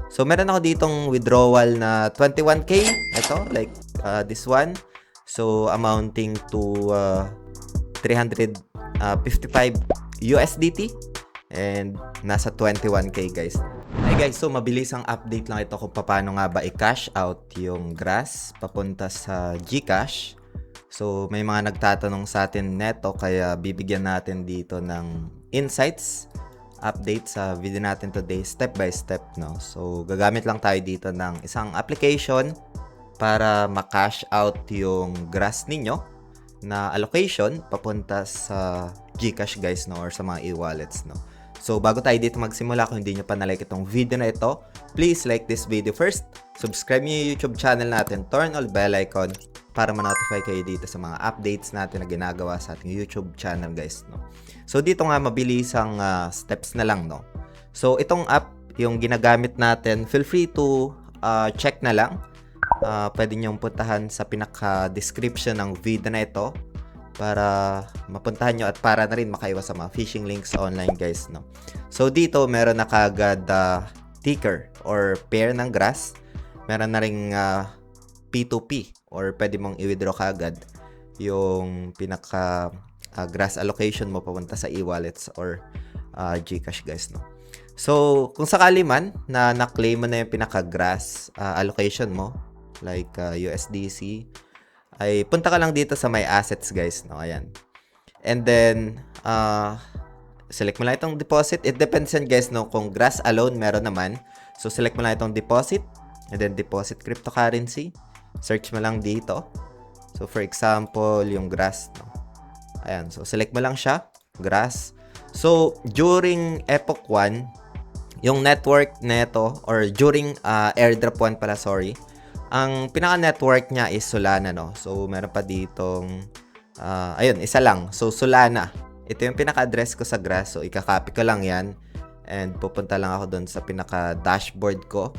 So, meron ako ditong withdrawal na 21K. Ito, like this one. So, amounting to 355 USDT. And nasa 21K guys. Hey guys, so mabilis ang update lang ito kung paano nga ba i-cash out yung Grass papunta sa GCash. So, may mga nagtatanong sa atin neto kaya bibigyan natin dito ng insights, update sa video natin today step by step, no? So, gagamit lang tayo dito ng isang application para ma-cash out yung Grass ninyo na allocation papunta sa GCash guys, no? Or sa mga e-wallets, no? So, bago tayo dito magsimula, kung hindi nyo pa na-like itong video na ito, please like this video first, subscribe nyo yung YouTube channel natin, turn on bell icon para ma-notify kayo dito sa mga updates natin na ginagawa sa ating YouTube channel guys, no? So, dito nga mabilis ang steps na lang, no? So, itong app, yung ginagamit natin, feel free to check na lang. Pwede nyong puntahan sa pinaka-description ng video na ito para mapuntahan nyo at para na rin makaiwas sa mga phishing links online guys, no? So dito meron na kagad ticker or pair ng Grass. Meron na ring P2P or pwede mong i-withdraw kagad yung pinaka Grass allocation mo papunta sa e-wallets or GCash guys, no? So kung sakali man na na-claim mo na yung pinaka Grass allocation mo like USDC, ay punta ka lang dito sa my assets guys, no? Ayan. And then select mo lang itong deposit. It depends yan guys, no? Kung Grass alone meron naman, so select mo lang itong deposit and then deposit cryptocurrency. Search mo lang dito. So for example, yung Grass, no? Ayan, so select mo lang siya, Grass. So during Epoch 1, yung network neto or during airdrop 1 pala, sorry, ang pinaka-network niya is Solana, no? So, meron pa ditong, ayun, isa lang. So, Solana. Ito yung pinaka-address ko sa Grass. So, ikakopy ko lang yan. And pupunta lang ako doon sa pinaka-dashboard ko.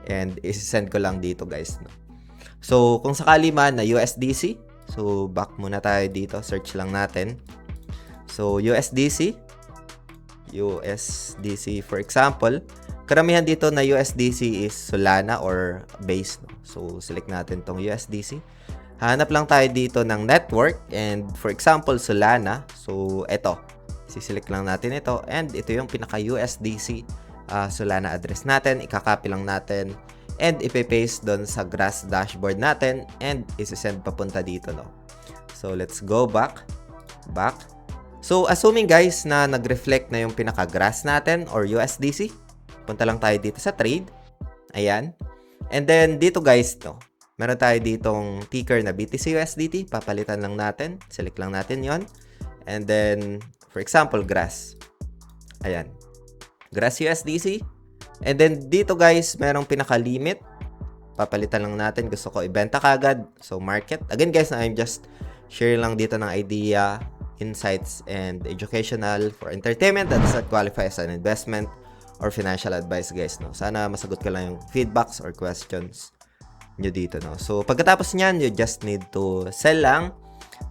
And isi-send ko lang dito, guys, no? So, kung sakali man na USDC, so, back muna tayo dito. Search lang natin. So, USDC, for example, karamihan dito na USDC is Solana or Base, no? So, select natin tong USDC. Hanap lang tayo dito ng network and for example, Solana. So, eto. Siselect lang natin ito and ito yung pinaka-USDC Solana address natin. Ikakopy lang natin and ipe-paste doon sa Grass dashboard natin and isi-send papunta dito, no? So, let's go back. So, assuming guys na nag-reflect na yung pinaka-Grass natin or USDC, punta lang tayo dito sa trade. Ayan. And then, dito guys, no, meron tayo ditong ticker na BTC USDT. Papalitan lang natin. Select lang natin yon. And then, for example, Grass. Ayan. Grass USDC. And then, dito guys, merong pinaka-limit. Papalitan lang natin. Gusto ko ibenta kagad. So, market. Again guys, I'm just sharing lang dito ng idea, insights, and educational for entertainment. That does not qualify as an investment or financial advice guys, no? Sana masagot ko lang yung feedbacks or questions nyo dito, no? So, pagkatapos nyan, you just need to sell lang.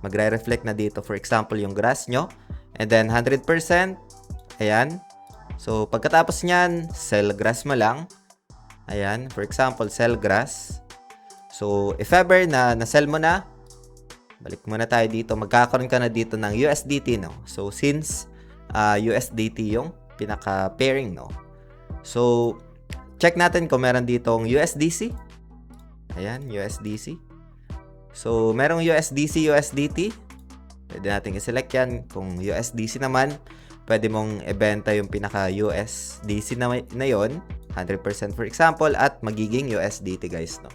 Magre-reflect na dito, for example, yung Grass nyo. And then, 100%. Ayan. So, pagkatapos nyan, sell Grass mo lang. Ayan. For example, sell Grass. So, if ever na na-sell mo na, balik muna tayo dito. Magkakaroon ka na dito ng USDT, no? So, since USDT yung pinaka-pairing, no? So, check natin kung meron ditong USDC. Ayan, USDC. So, merong USDT. Pwede natin i-select yan. Kung USDC naman, pwede mong ibenta yung pinaka-USDC na yon, 100% for example, at magiging USDT guys, no?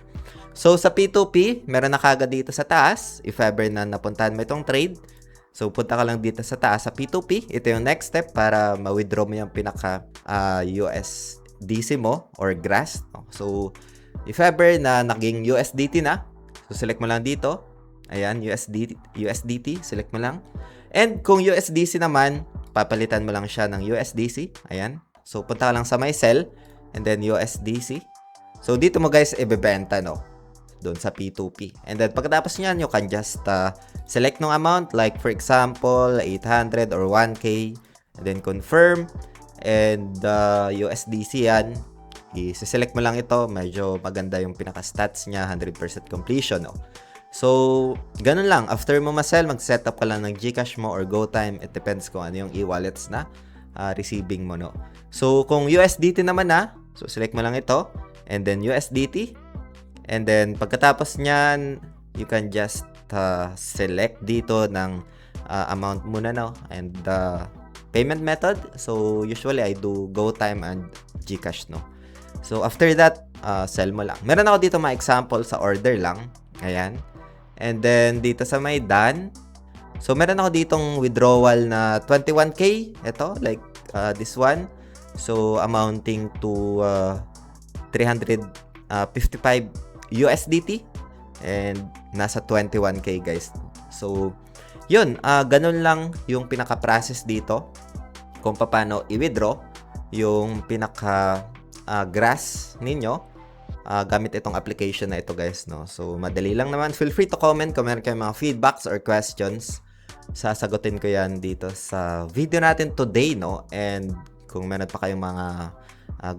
So, sa P2P, meron na kagad dito sa taas. If ever na napuntahan mo itong trade, so, punta ka lang dito sa taas sa P2P. Ito yung next step para ma-withdraw mo yung pinaka USDC mo or Grass, no? So, if ever na naging USDT na, so select mo lang dito. Ayan, USDT, select mo lang. And kung USDC naman, papalitan mo lang siya ng USDC. Ayan. So, punta ka lang sa my sell and then USDC. So, dito mo guys ibebenta, no? Doon sa P2P. And then, pagkatapos nyan, you can just select ng amount. Like, for example, 800 or 1K. And then, confirm. And USDC yan. i-select mo lang ito. Medyo maganda yung pinaka-stats niya, 100% completion, no? So, ganun lang. After mo ma-sell, mag-setup ka lang ng GCash mo or GoTime. It depends kung ano yung e-wallets na receiving mo, no? So, kung USDT naman na, so select mo lang ito. And then USDT. And then, pagkatapos niyan, you can just select dito ng amount muna, no? And payment method. So, usually, I do GoTime and GCash, no? So, after that, sell mo lang. Meron ako dito mga example sa order lang. Ayan. And then, dito sa may done. So, meron ako ditong withdrawal na 21K. Ito, like this one. So, amounting to 355 USDT. And nasa 21K, guys. So, yun. Ganun lang yung pinaka-process dito. Kung paano i-withdraw yung pinaka-grass ninyo. Gamit itong application na ito, guys, no? So, madali lang naman. Feel free to comment kung meron kayong mga feedbacks or questions. Sasagutin ko yan dito sa video natin today, no? And kung meron pa kayong mga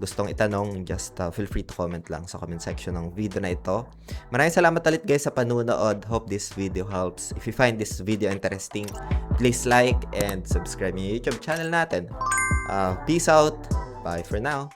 gustong itanong, just feel free to comment lang sa comment section ng video na ito. Maraming salamat ulit, guys, sa panunood. Hope this video helps. If you find this video interesting, please like and subscribe yung YouTube channel natin. Peace out. Bye for now.